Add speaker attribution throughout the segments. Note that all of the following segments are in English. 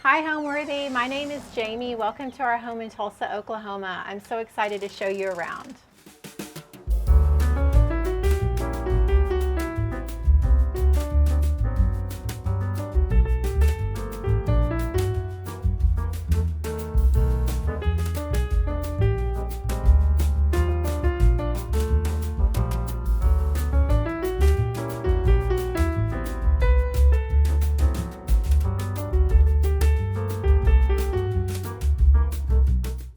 Speaker 1: Hi Homeworthy, my name is Jamie. Welcome to our home in Tulsa, Oklahoma. I'm so excited to show you around.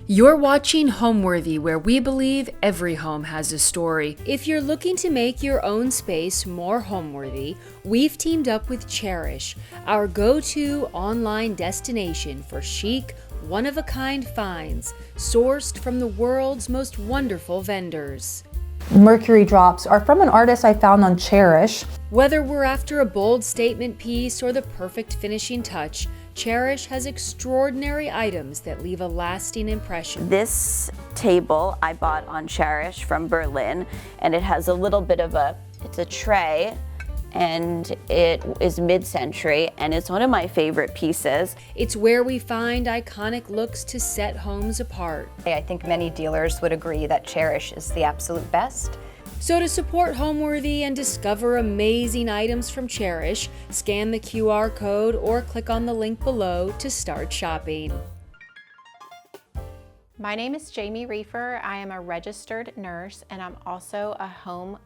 Speaker 2: You're watching Homeworthy, where we believe every home has a story. If you're looking to make your own space more homeworthy, we've teamed up with Cherish, our go-to online destination for chic, one-of-a-kind finds, sourced from the world's most wonderful vendors.
Speaker 3: Mercury drops are from an artist I found on Cherish.
Speaker 2: Whether we're after a bold statement piece or the perfect finishing touch, Cherish has extraordinary items that leave a lasting impression.
Speaker 4: This table I bought on Cherish from Berlin, and it has a little bit of it's a tray, and it is mid-century, and it's one of my favorite pieces.
Speaker 2: It's where we find iconic looks to set homes apart.
Speaker 5: I think many dealers would agree that Cherish is the absolute best.
Speaker 2: So to support Homeworthy and discover amazing items from Cherish, scan the QR code or click on the link below to start shopping.
Speaker 1: My name is Jamie Ruefer. I am a registered nurse and I'm also a home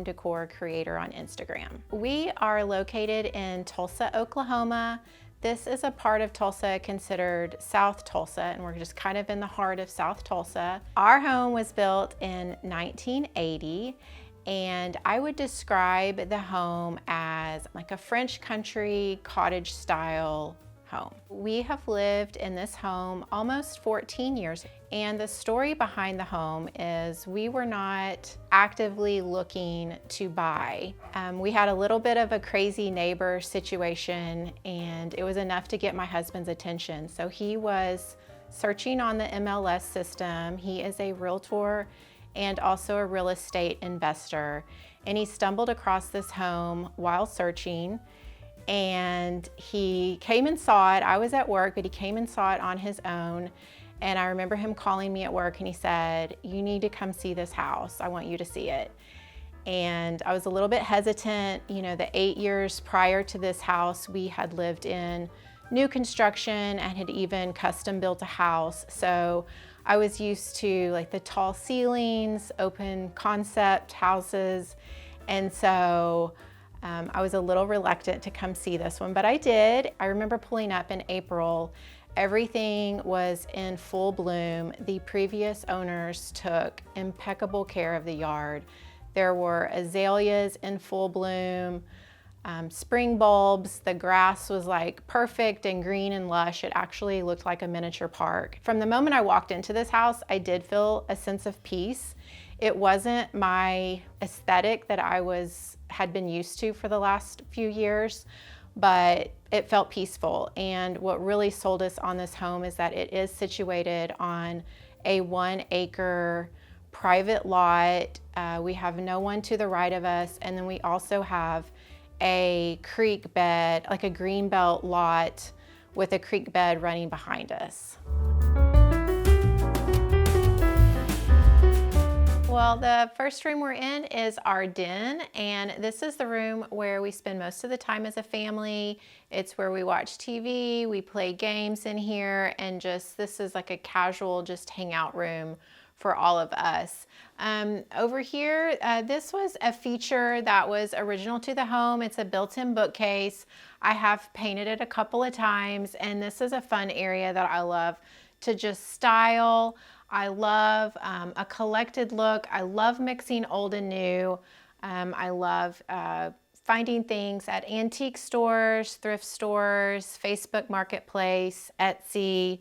Speaker 1: decor creator on Instagram. We are located in Tulsa, Oklahoma. This is a part of Tulsa considered South Tulsa, and we're just kind of in the heart of South Tulsa. Our home was built in 1980, and I would describe the home as like a French country cottage style home. We have lived in this home almost 14 years, and the story behind the home is we were not actively looking to buy. We had a little bit of a crazy neighbor situation, and it was enough to get my husband's attention. So he was searching on the MLS system. He is a realtor and also a real estate investor, and he stumbled across this home while searching. And he came and saw it. I was at work, but he came and saw it on his own. And I remember him calling me at work and he said, "You need to come see this house. I want you to see it." And I was a little bit hesitant. You know, the 8 years prior to this house, we had lived in new construction and had even custom built a house. So I was used to like the tall ceilings, open concept houses. And so I was a little reluctant to come see this one, but I did. I remember pulling up in April. Everything was in full bloom. The previous owners took impeccable care of the yard. There were azaleas in full bloom, spring bulbs. The grass was like perfect and green and lush. It actually looked like a miniature park. From the moment I walked into this house, I did feel a sense of peace. It wasn't my aesthetic that I had been used to for the last few years, but it felt peaceful. And what really sold us on this home is that it is situated on a 1 acre private lot. We have no one to the right of us, and then we also have a creek bed, like a greenbelt lot with a creek bed running behind us. Well, the first room we're in is our den, and this is the room where we spend most of the time as a family. It's where we watch TV, we play games in here, and this is like a casual just hangout room for all of us. Over here, this was a feature that was original to the home. It's a built-in bookcase. I have painted it a couple of times, and this is a fun area that I love to just style. I love a collected look. I love mixing old and new. I love finding things at antique stores, thrift stores, Facebook Marketplace, Etsy.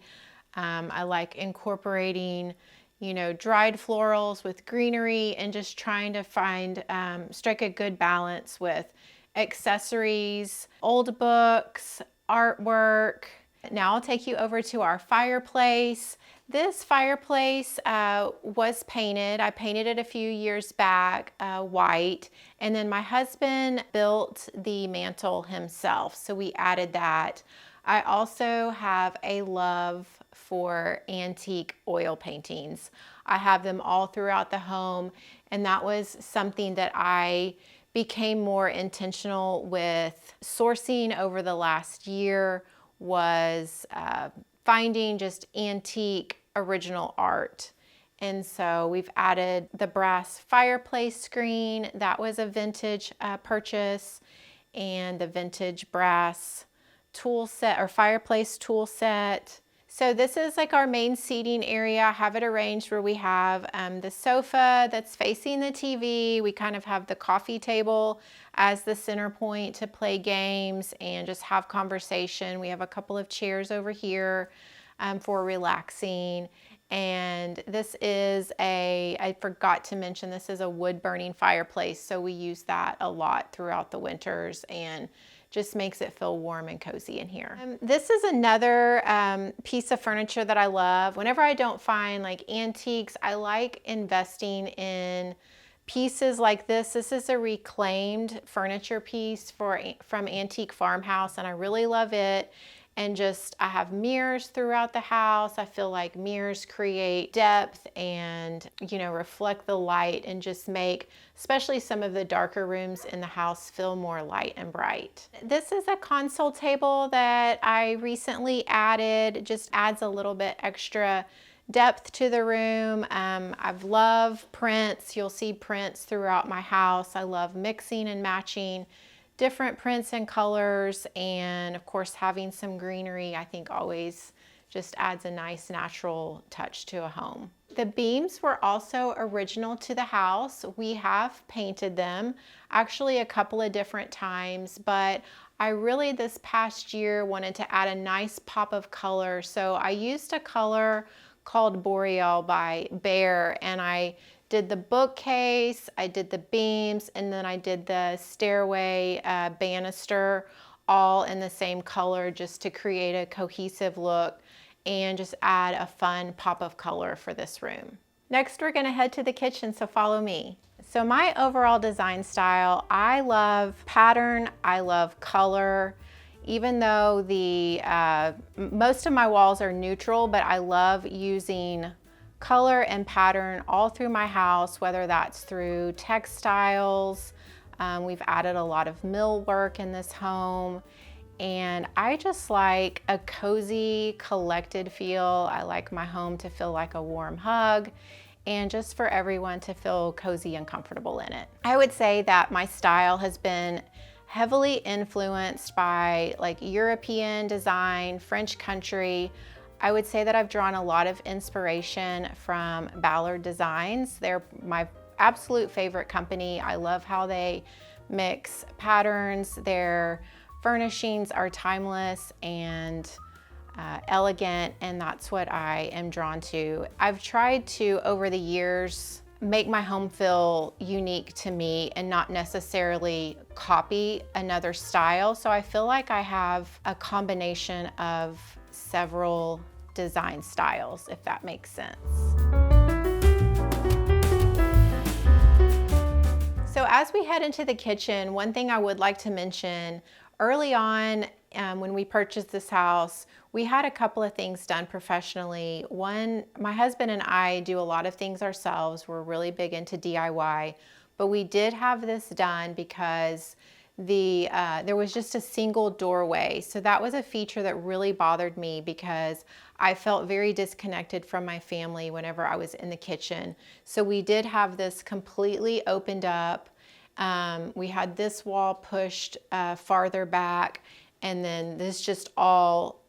Speaker 1: I like incorporating, you know, dried florals with greenery and just trying to strike a good balance with accessories, old books, artwork. Now I'll take you over to our fireplace. This fireplace was painted. I painted it a few years back, white, and then my husband built the mantle himself, so we added that. I also have a love for antique oil paintings. I have them all throughout the home, and that was something that I became more intentional with sourcing over the last year, was finding just antique original art. And so we've added the brass fireplace screen. That was a vintage purchase, and the vintage brass tool set or fireplace tool set. So this is like our main seating area. I have it arranged where we have the sofa that's facing the TV. We kind of have the coffee table as the center point to play games and just have conversation. We have a couple of chairs over here for relaxing. And this is I forgot to mention, this is a wood burning fireplace. So we use that a lot throughout the winters and just makes it feel warm and cozy in here. This is another piece of furniture that I love. Whenever I don't find like antiques, I like investing in pieces like this. This is a reclaimed furniture piece from Antique Farmhouse, and I really love it. And just, I have mirrors throughout the house. I feel like mirrors create depth and, you know, reflect the light and just make, especially some of the darker rooms in the house, feel more light and bright. This is a console table that I recently added. It just adds a little bit extra depth to the room. I've loved prints. You'll see prints throughout my house. I love mixing and matching different prints and colors, and of course having some greenery I think always just adds a nice natural touch to a home. The beams were also original to the house. We have painted them actually a couple of different times, but I really this past year wanted to add a nice pop of color. So I used a color called Boreal by Behr, and I did the bookcase, I did the beams, and then I did the stairway banister all in the same color just to create a cohesive look and just add a fun pop of color for this room. Next, we're gonna head to the kitchen, so follow me. So my overall design style, I love pattern, I love color. Even though the most of my walls are neutral, but I love using color and pattern all through my house, whether that's through textiles. We've added a lot of millwork in this home, and I just like a cozy, collected feel. I like my home to feel like a warm hug, and just for everyone to feel cozy and comfortable in it. I would say that my style has been heavily influenced by like European design, French country. I would say that I've drawn a lot of inspiration from Ballard Designs. They're my absolute favorite company. I love how they mix patterns. Their furnishings are timeless and elegant, and that's what I am drawn to. I've tried to, over the years, make my home feel unique to me and not necessarily copy another style. So I feel like I have a combination of several design styles, if that makes sense. So as we head into the kitchen, one thing I would like to mention, early on when we purchased this house, we had a couple of things done professionally. One, my husband and I do a lot of things ourselves. We're really big into DIY, but we did have this done because there was just a single doorway. So that was a feature that really bothered me because I felt very disconnected from my family whenever I was in the kitchen. So we did have this completely opened up. We had this wall pushed farther back, and then this just all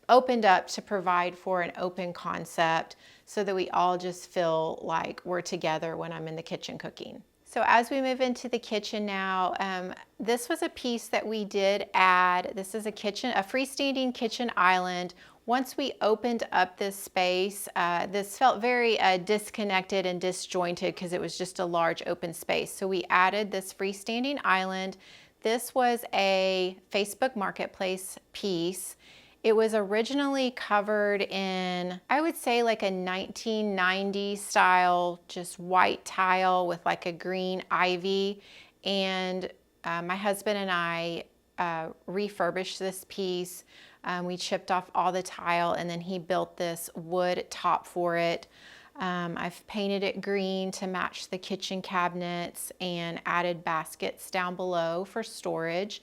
Speaker 1: opened up to provide for an open concept so that we all just feel like we're together when I'm in the kitchen cooking. So as we move into the kitchen now, this was a piece that we did add. This is a freestanding kitchen island. Once we opened up this space, this felt very disconnected and disjointed because it was just a large open space. So we added this freestanding island. This was a Facebook Marketplace piece. It was originally covered in, I would say, like a 1990s style, just white tile with like a green ivy. And my husband and I refurbished this piece. We chipped off all the tile, and then he built this wood top for it. I've painted it green to match the kitchen cabinets and added baskets down below for storage.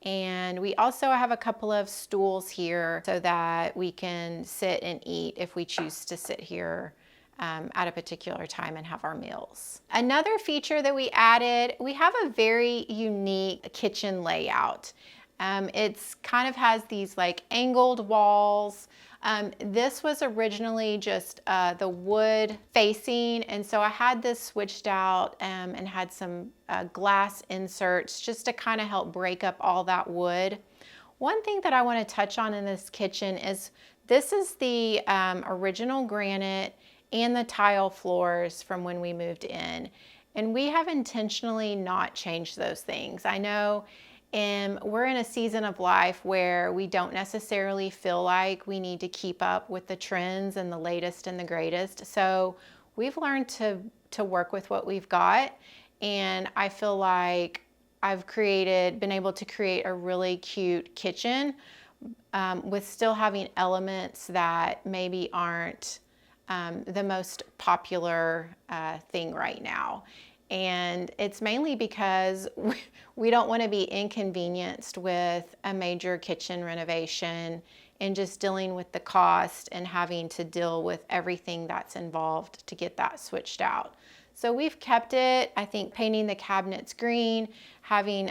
Speaker 1: And we also have a couple of stools here so that we can sit and eat if we choose to sit here at a particular time and have our meals. Another feature that we added, we have a very unique kitchen layout. It's kind of has these like angled walls. This was originally just the wood facing, and so I had this switched out and had some glass inserts just to kind of help break up all that wood. One thing that I want to touch on in this kitchen is this is the original granite and the tile floors from when we moved in, and we have intentionally not changed those things. I know we're in a season of life where we don't necessarily feel like we need to keep up with the trends and the latest and the greatest. So we've learned to work with what we've got, and I feel like I've been able to create a really cute kitchen with still having elements that maybe aren't the most popular thing right now. And it's mainly because we don't want to be inconvenienced with a major kitchen renovation and just dealing with the cost and having to deal with everything that's involved to get that switched out. So we've kept it. I think painting the cabinets green, having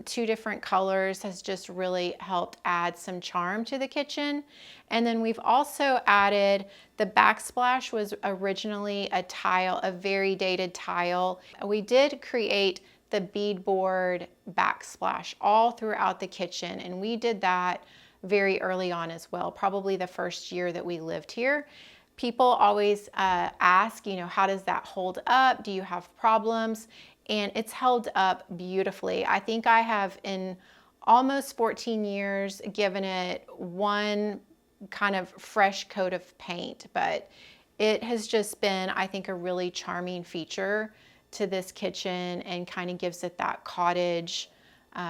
Speaker 1: 2 different colors has just really helped add some charm to the kitchen. And then we've also added, the backsplash was originally a tile, a very dated tile. We did create the beadboard backsplash all throughout the kitchen, and we did that very early on as well, probably the first year that we lived here. People always ask, how does that hold up? Do you have problems? And it's held up beautifully. I think I have, in almost 14 years, given it one kind of fresh coat of paint, but it has just been, I think, a really charming feature to this kitchen and kind of gives it that cottage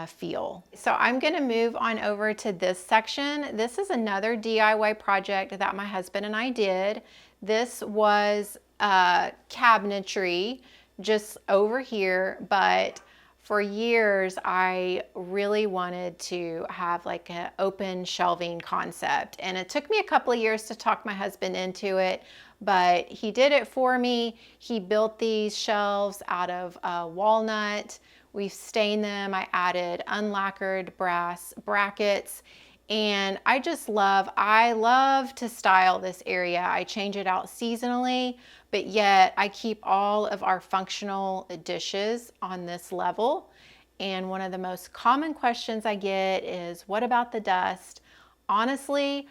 Speaker 1: feel. So I'm going to move on over to this section. This is another DIY project that my husband and I did. This was cabinetry just over here, but for years I really wanted to have like an open shelving concept, and it took me a couple of years to talk my husband into it, but he did it for me. He built these shelves out of walnut. We've stained them. I added unlacquered brass brackets, and I love to style this area. I change it out seasonally, but yet I keep all of our functional dishes on this level. And one of the most common questions I get is, what about the dust? Honestly,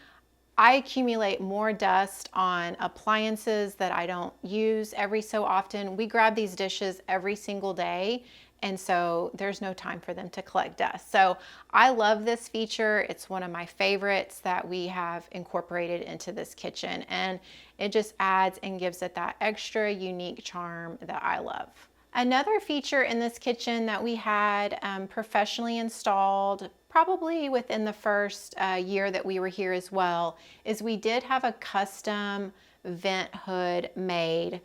Speaker 1: I accumulate more dust on appliances that I don't use every so often. We grab these dishes every single day, and so there's no time for them to collect dust. So I love this feature. It's one of my favorites that we have incorporated into this kitchen, and it just adds and gives it that extra unique charm that I love. Another feature in this kitchen that we had professionally installed probably within the first year that we were here as well is we did have a custom vent hood made.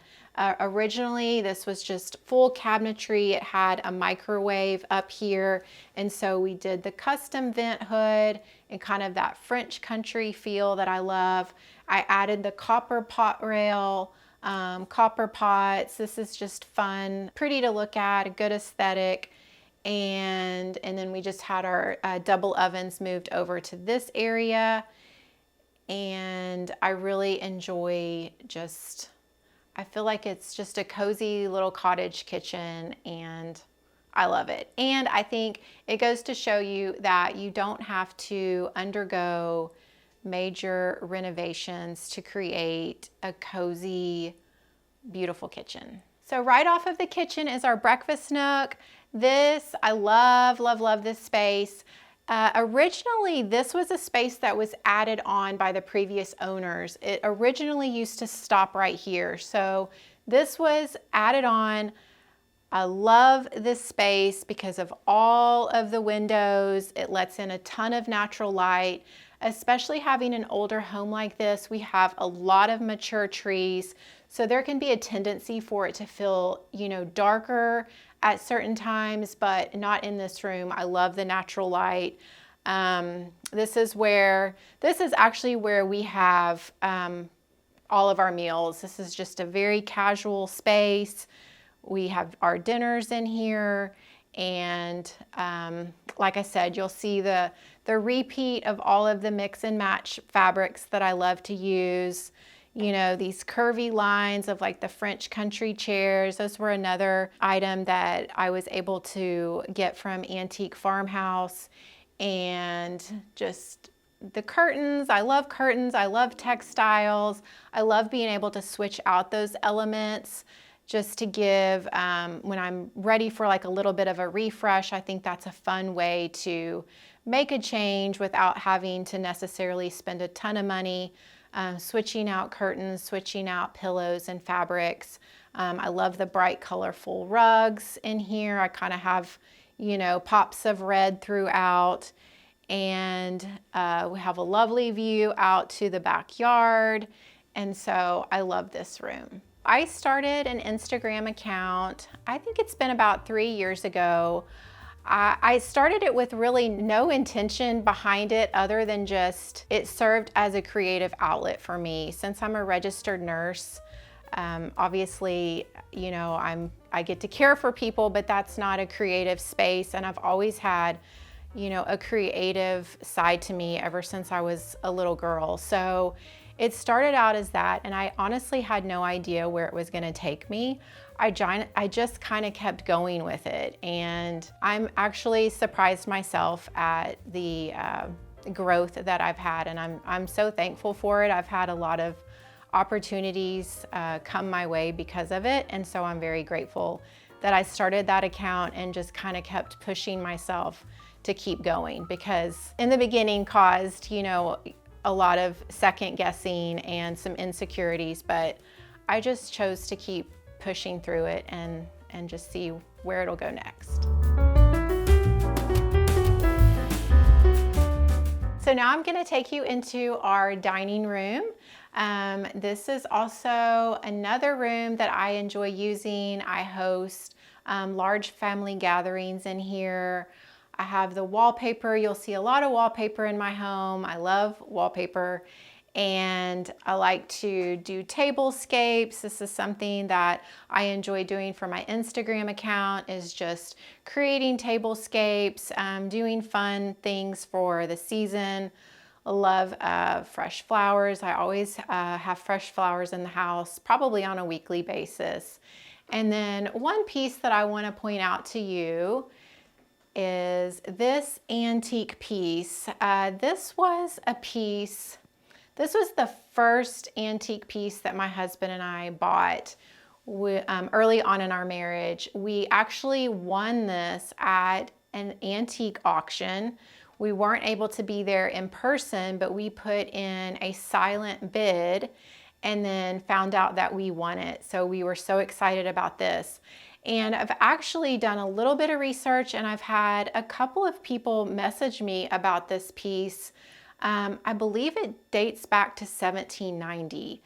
Speaker 1: Originally, this was just full cabinetry. It had a microwave up here, and so we did the custom vent hood and kind of that French country feel that I love. I added the copper pot rail, copper pots. This is just fun, pretty to look at, a good aesthetic. And then we just had our double ovens moved over to this area, and I really enjoy I feel like it's just a cozy little cottage kitchen, and I love it. And I think it goes to show you that you don't have to undergo major renovations to create a cozy, beautiful kitchen. So right off of the kitchen is our breakfast nook. This, I love, love, love this space. Originally, this was a space that was added on by the previous owners. It originally used to stop right here. So this was added on. I love this space because of all of the windows. It lets in a ton of natural light, especially having an older home like this. We have a lot of mature trees, so there can be a tendency for it to feel, darker at certain times, but not in this room. I love the natural light. This is actually where we have all of our meals. This is just a very casual space. We have our dinners in here, and like I said, you'll see the repeat of all of the mix and match fabrics that I love to use. These curvy lines of like the French country chairs. Those were another item that I was able to get from Antique Farmhouse. And just the curtains. I love curtains. I love textiles. I love being able to switch out those elements just to give, when I'm ready for like a little bit of a refresh. I think that's a fun way to make a change without having to necessarily spend a ton of money switching out curtains, switching out pillows and fabrics. I love the bright, colorful rugs in here. I kind of have, pops of red throughout. And we have a lovely view out to the backyard. And so I love this room. I started an Instagram account, I think it's been about 3 years ago. I started it with really no intention behind it other than just it served as a creative outlet for me. Since I'm a registered nurse, obviously, I get to care for people, but that's not a creative space. And I've always had, a creative side to me ever since I was a little girl. So it started out as that, and I honestly had no idea where it was going to take me. I just kind of kept going with it, and I'm actually surprised myself at the growth that I've had, and I'm so thankful for it. I've had a lot of opportunities come my way because of it, and so I'm very grateful that I started that account and just kind of kept pushing myself to keep going, because in the beginning caused, a lot of second guessing and some insecurities, but I just chose to keep pushing through it and just see where it'll go next. So now I'm going to take you into our dining room. This is also another room that I enjoy using. I host large family gatherings in here. I have the wallpaper. You'll see a lot of wallpaper in my home. I love wallpaper, and I like to do tablescapes. This is something that I enjoy doing for my Instagram account, is just creating tablescapes, doing fun things for the season. I love fresh flowers. I always have fresh flowers in the house, probably on a weekly basis. And then one piece that I want to point out to you is this antique piece. This was the first antique piece that my husband and I bought early on in our marriage. We actually won this at an antique auction. We weren't able to be there in person, but we put in a silent bid and then found out that we won it. So we were so excited about this. And I've actually done a little bit of research, and I've had a couple of people message me about this piece. I believe it dates back to 1790.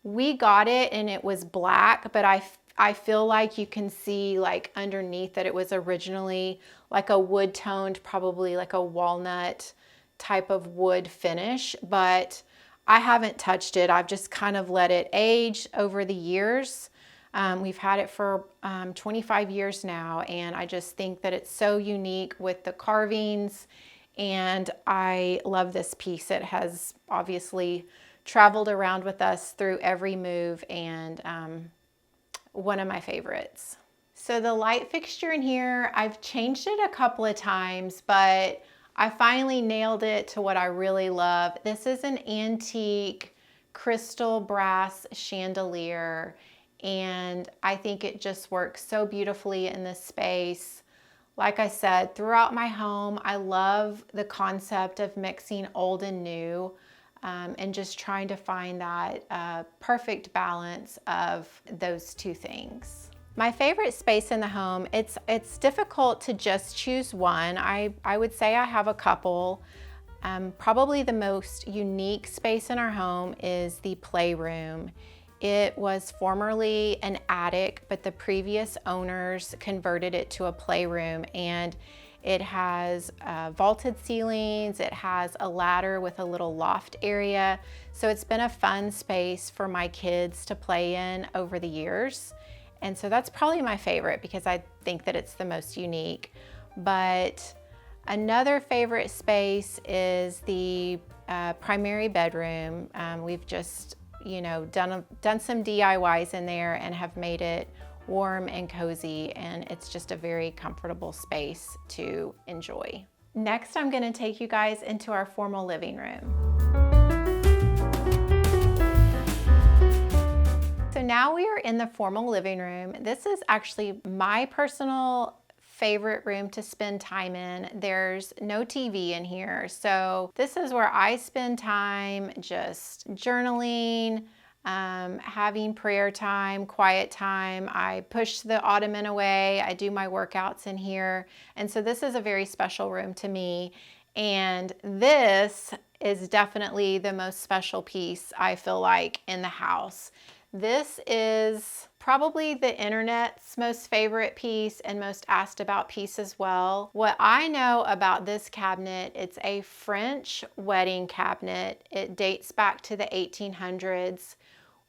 Speaker 1: We got it and it was black, but I feel like you can see like underneath that it was originally like a wood toned, probably like a walnut type of wood finish, but I haven't touched it. I've just kind of let it age over the years. We've had it for 25 years now, and I just think that it's so unique with the carvings, and I love this piece. It has obviously traveled around with us through every move, and one of my favorites. So the light fixture in here, I've changed it a couple of times, but I finally nailed it to what I really love. This is an antique crystal brass chandelier, and I think it just works so beautifully in this space. Like I said, throughout my home, I love the concept of mixing old and new. and just trying to find that perfect balance of those two things. My favorite space in the home, it's difficult to just choose one. I would say I have a couple. Probably the most unique space in our home is the playroom. It was formerly an attic, but the previous owners converted it to a playroom, and it has vaulted ceilings. It has a ladder with a little loft area. So it's been a fun space for my kids to play in over the years. And so that's probably my favorite because I think that it's the most unique. But another favorite space is the primary bedroom. We've just, done some DIYs in there and have made it warm and cozy, and it's just a very comfortable space to enjoy. Next, I'm going to take you guys into our formal living room. So now we are in the formal living room. This is actually my personal favorite room to spend time in. There's no TV in here, so this is where I spend time just journaling, having prayer time, quiet time. I push the ottoman away. I do my workouts in here. And so this is a very special room to me. And this is definitely the most special piece, I feel like, in the house. This is probably the internet's most favorite piece and most asked about piece as well. What I know about this cabinet, it's a French wedding cabinet. It dates back to the 1800s.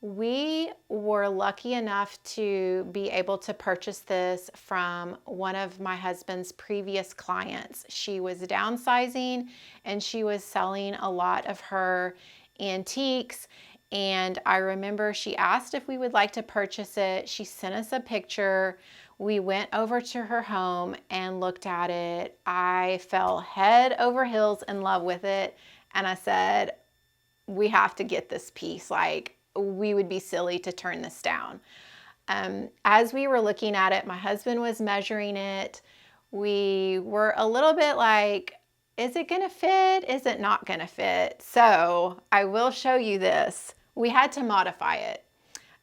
Speaker 1: We were lucky enough to be able to purchase this from one of my husband's previous clients. She was downsizing and she was selling a lot of her antiques. And I remember she asked if we would like to purchase it. She sent us a picture. We went over to her home and looked at it. I fell head over heels in love with it. And I said, we have to get this piece. Like, we would be silly to turn this down. As we were looking at it, my husband was measuring it. We were a little bit like, is it gonna fit? Is it not gonna fit? So I will show you this. We had to modify it.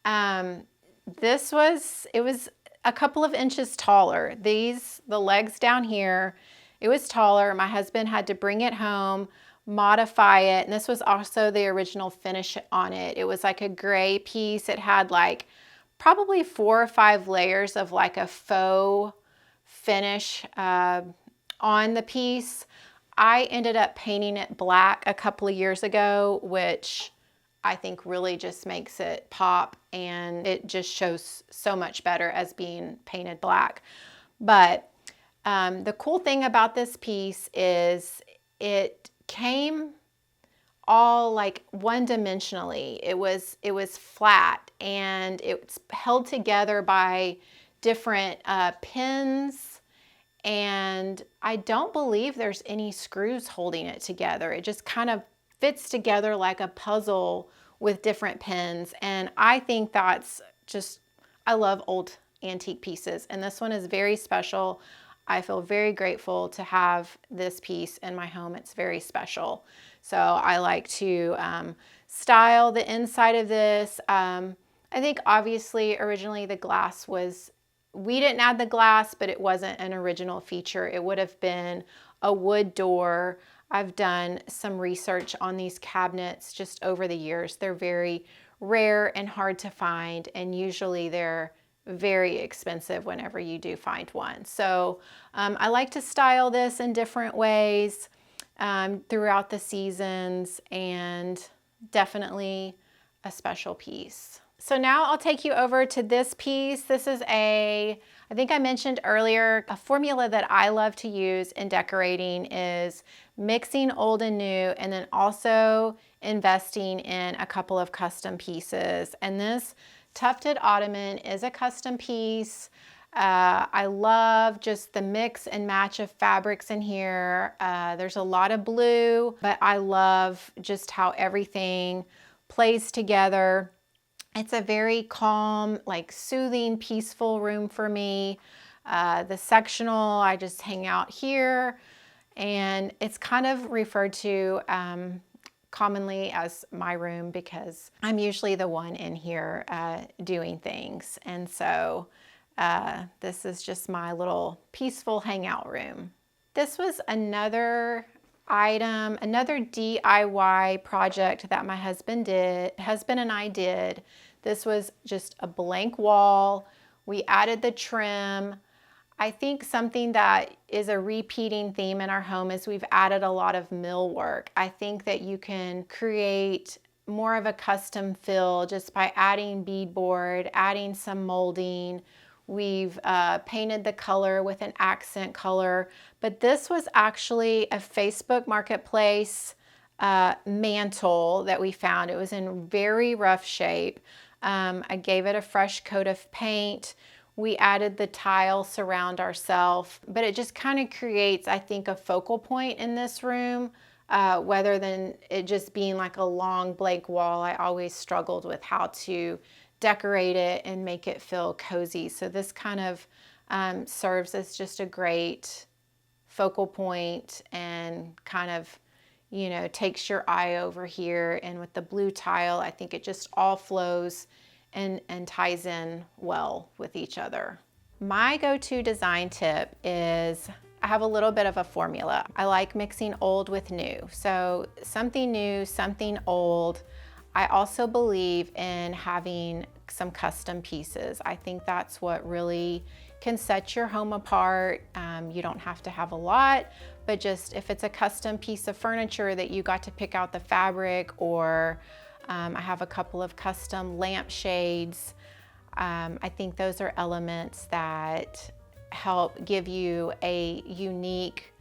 Speaker 1: It was a couple of inches taller. The legs down here, it was taller. My husband had to bring it home, modify it. And this was also the original finish on it. It was like a gray piece. It had like probably 4 or 5 layers of like a faux finish on the piece. I ended up painting it black a couple of years ago, which I think really just makes it pop, and it just shows so much better as being painted black. But the cool thing about this piece is it came all like one-dimensionally. It was flat, and it's held together by different pins. And I don't believe there's any screws holding it together. It just kind of fits together like a puzzle with different pins. And I think that's just, I love old antique pieces. And this one is very special. I feel very grateful to have this piece in my home. It's very special. So I like to style the inside of this. I think obviously originally the glass we didn't add the glass, but it wasn't an original feature. It would have been a wood door. I've done some research on these cabinets just over the years. They're very rare and hard to find, and usually they're very expensive whenever you do find one. So I like to style this in different ways throughout the seasons, and definitely a special piece. So now I'll take you over to this piece. This is I think I mentioned earlier, a formula that I love to use in decorating is mixing old and new, and then also investing in a couple of custom pieces. And this tufted ottoman is a custom piece. I love just the mix and match of fabrics in here. There's a lot of blue, but I love just how everything plays together. It's a very calm, like soothing, peaceful room for me. The sectional, I just hang out here, and it's kind of referred to commonly as my room because I'm usually the one in here doing things. And so this is just my little peaceful hangout room. This was another item, another DIY project that my husband and I did. This was just a blank wall. We added the trim. I think something that is a repeating theme in our home is we've added a lot of millwork. I think that you can create more of a custom feel just by adding beadboard, adding some molding. We've painted the color with an accent color, but this was actually a Facebook Marketplace mantle that we found. It was in very rough shape. I gave it a fresh coat of paint. We added the tile surround ourselves, but it just kind of creates, I think, a focal point in this room, rather than it just being like a long blank wall. I always struggled with how to decorate it and make it feel cozy. So this kind of serves as just a great focal point and kind of, you know, takes your eye over here. And with the blue tile, I think it just all flows and ties in well with each other. My go-to design tip is I have a little bit of a formula. I like mixing old with new. So something new, something old. I also believe in having some custom pieces. I think that's what really can set your home apart. You don't have to have a lot, but just if it's a custom piece of furniture that you got to pick out the fabric, or I have a couple of custom lampshades. I think those are elements that help give you a unique,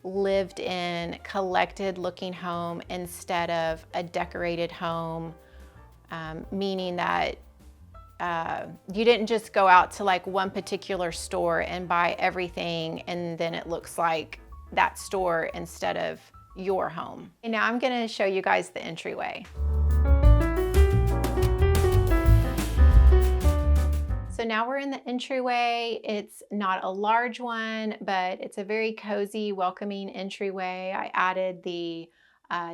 Speaker 1: lived-in, collected-looking home instead of a decorated home, meaning that you didn't just go out to like one particular store and buy everything and then it looks like that store instead of your home. And now I'm going to show you guys the entryway. So now we're in the entryway. It's not a large one, but it's a very cozy, welcoming entryway. I added the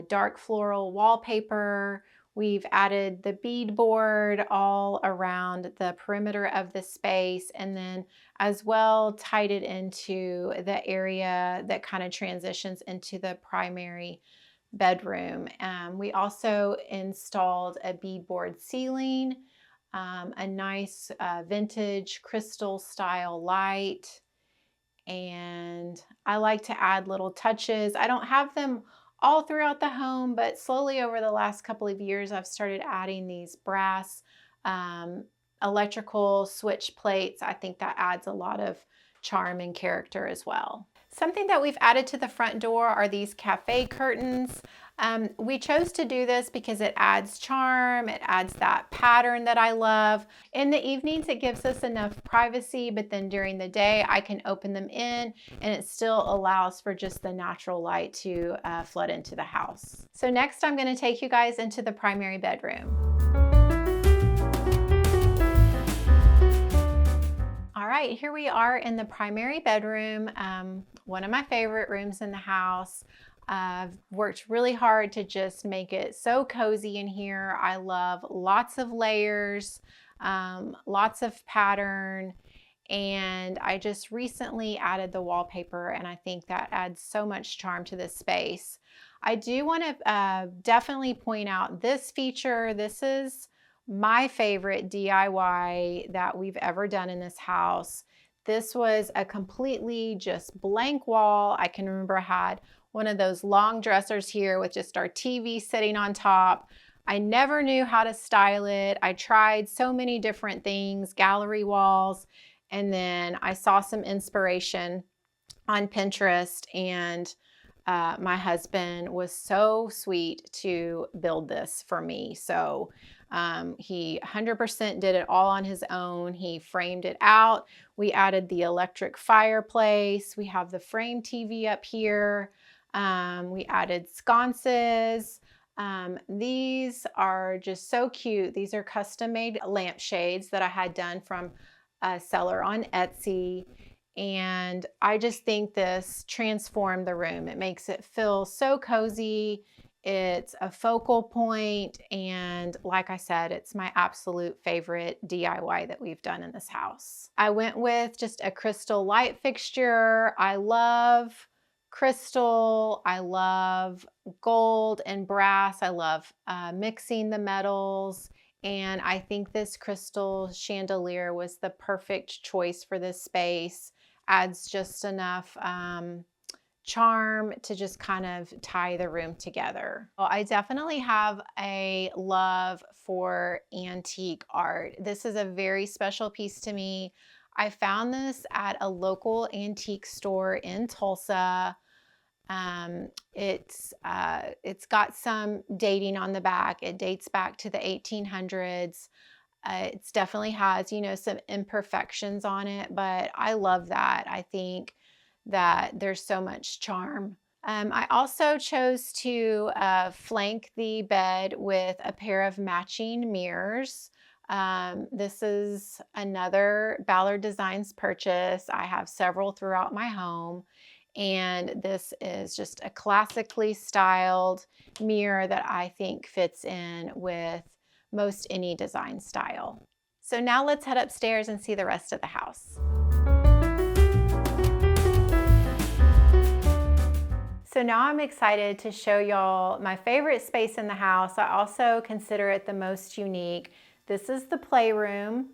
Speaker 1: dark floral wallpaper. We've added the beadboard all around the perimeter of the space, and then as well tied it into the area that kind of transitions into the primary bedroom. We also installed a beadboard ceiling, a nice vintage crystal style light, and I like to add little touches. I don't have them all throughout the home, but slowly over the last couple of years I've started adding these brass electrical switch plates. I think that adds a lot of charm and character as well. Something that we've added to the front door are these cafe curtains. We chose to do this because it adds charm, it adds that pattern that I love. In the evenings, it gives us enough privacy, but then during the day, I can open them in and it still allows for just the natural light to flood into the house. So next, I'm going to take you guys into the primary bedroom. All right, here we are in the primary bedroom, one of my favorite rooms in the house. I've worked really hard to just make it so cozy in here. I love lots of layers, lots of pattern, and I just recently added the wallpaper, and I think that adds so much charm to this space. I do want to definitely point out this feature. This is my favorite DIY that we've ever done in this house. This was a completely just blank wall. I can remember I had one of those long dressers here with just our TV sitting on top. I never knew how to style it. I tried so many different things, gallery walls, and then I saw some inspiration on Pinterest, and my husband was so sweet to build this for me. So he 100% did it all on his own. He framed it out. We added the electric fireplace. We have the frame TV up here. We added sconces. These are just so cute. These are custom made lampshades that I had done from a seller on Etsy. And I just think this transformed the room. It makes it feel so cozy. It's a focal point, and like I said, it's my absolute favorite DIY that we've done in this house. I went with just a crystal light fixture. I love crystal. I love gold and brass. I love mixing the metals. And I think this crystal chandelier was the perfect choice for this space. Adds just enough charm to just kind of tie the room together. Well, I definitely have a love for antique art. This is a very special piece to me. I found this at a local antique store in Tulsa. It's got some dating on the back. It dates back to the 1800s. It definitely has, you know, some imperfections on it, but I love that. I think that there's so much charm. I also chose to flank the bed with a pair of matching mirrors. This is another Ballard Designs purchase. I have several throughout my home, and this is just a classically styled mirror that I think fits in with most any design style. So now let's head upstairs and see the rest of the house. So now I'm excited to show y'all my favorite space in the house. I also consider it the most unique. This is the playroom.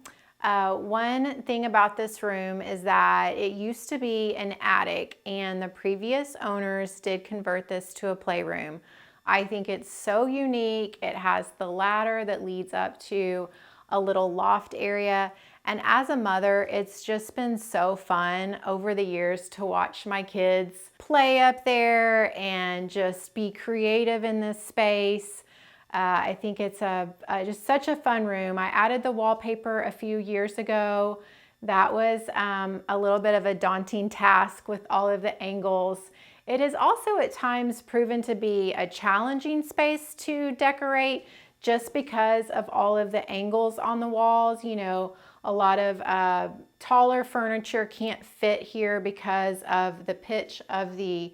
Speaker 1: One thing about this room is that it used to be an attic, and the previous owners did convert this to a playroom. I think it's so unique. It has the ladder that leads up to a little loft area. And as a mother, it's just been so fun over the years to watch my kids play up there and just be creative in this space. I think it's just such a fun room. I added the wallpaper a few years ago. That was a little bit of a daunting task with all of the angles. It is also at times proven to be a challenging space to decorate just because of all of the angles on the walls. You know, a lot of taller furniture can't fit here because of the pitch of the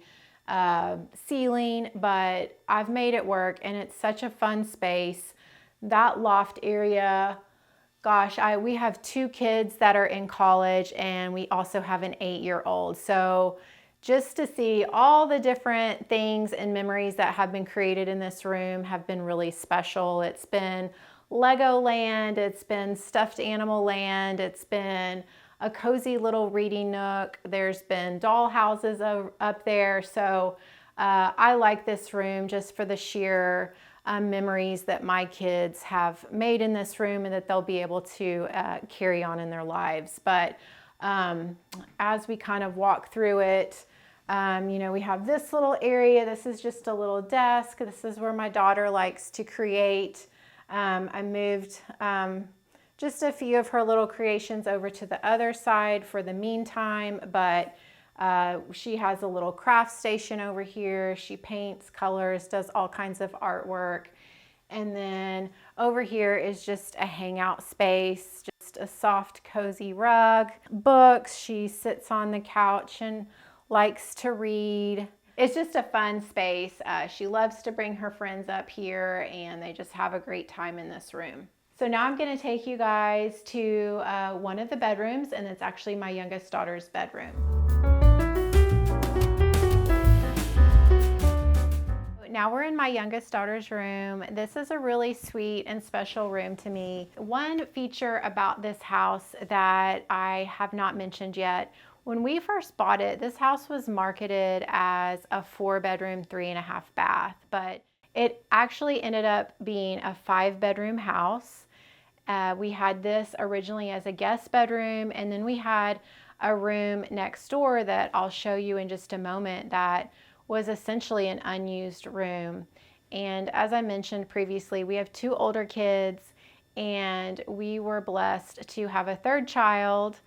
Speaker 1: ceiling, but I've made it work, and it's such a fun space. That loft area, gosh, we have 2 kids that are in college, and we also have an 8-year-old. So just to see all the different things and memories that have been created in this room have been really special. It's been Lego land, it's been stuffed animal land, it's been a cozy little reading nook. There's been doll houses up there. So I like this room just for the sheer memories that my kids have made in this room and that they'll be able to carry on in their lives. But as we kind of walk through it, you know, we have this little area. This is just a little desk. This is where my daughter likes to create. I moved just a few of her little creations over to the other side for the meantime, but she has a little craft station over here. She paints, colors, does all kinds of artwork. And then over here is just a hangout space, just a soft, cozy rug, books. She sits on the couch and likes to read. It's just a fun space. She loves to bring her friends up here, and they just have a great time in this room. So now I'm going to take you guys to one of the bedrooms, and it's actually my youngest daughter's bedroom. Now we're in my youngest daughter's room. This is a really sweet and special room to me. One feature about this house that I have not mentioned yet: when we first bought it, this house was marketed as a 4-bedroom, 3.5 bath, but it actually ended up being a 5-bedroom house. We had this originally as a guest bedroom, and then we had a room next door that I'll show you in just a moment that was essentially an unused room. And as I mentioned previously, we have 2 older kids, and we were blessed to have a 3rd child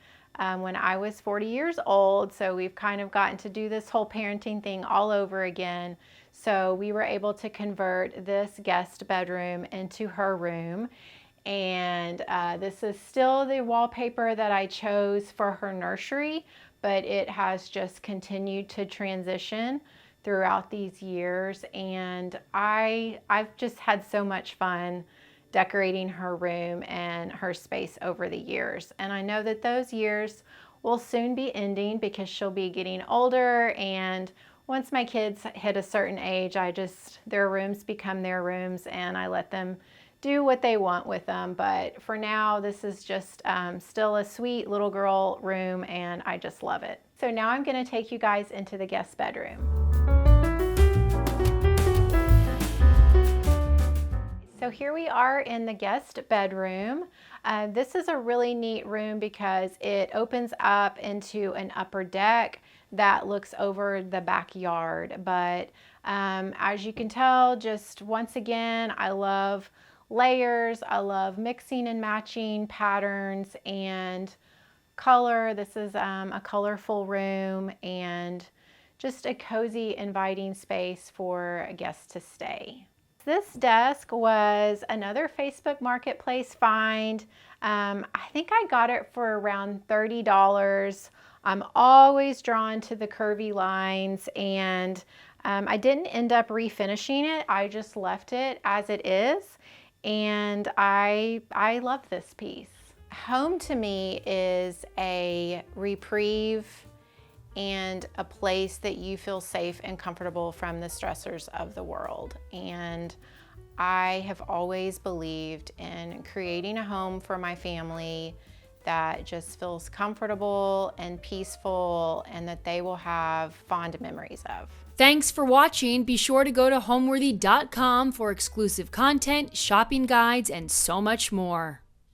Speaker 1: when I was 40 years old. So we've kind of gotten to do this whole parenting thing all over again. So we were able to convert this guest bedroom into her room. And this is still the wallpaper that I chose for her nursery, but it has just continued to transition throughout these years, and I've just had so much fun decorating her room and her space over the years. And I know that those years will soon be ending because she'll be getting older, and once my kids hit a certain age, their rooms become their rooms and I let them do what they want with them. But for now, this is just still a sweet little girl room, and I just love it. So now I'm going to take you guys into the guest bedroom. So here we are in the guest bedroom. This is a really neat room because it opens up into an upper deck that looks over the backyard. But as you can tell, just once again, I love layers. I love mixing and matching patterns and color. This is a colorful room and just a cozy, inviting space for a guest to stay. This desk was another Facebook Marketplace find. I think I got it for around $30. I'm always drawn to the curvy lines, and I didn't end up refinishing it. I just left it as it is, and I love this piece. Home to me is a reprieve and a place that you feel safe and comfortable from the stressors of the world. And I have always believed in creating a home for my family that just feels comfortable and peaceful, and that they will have fond memories of.
Speaker 2: Thanks for watching. Be sure to go to homeworthy.com for exclusive content, shopping guides, and so much more.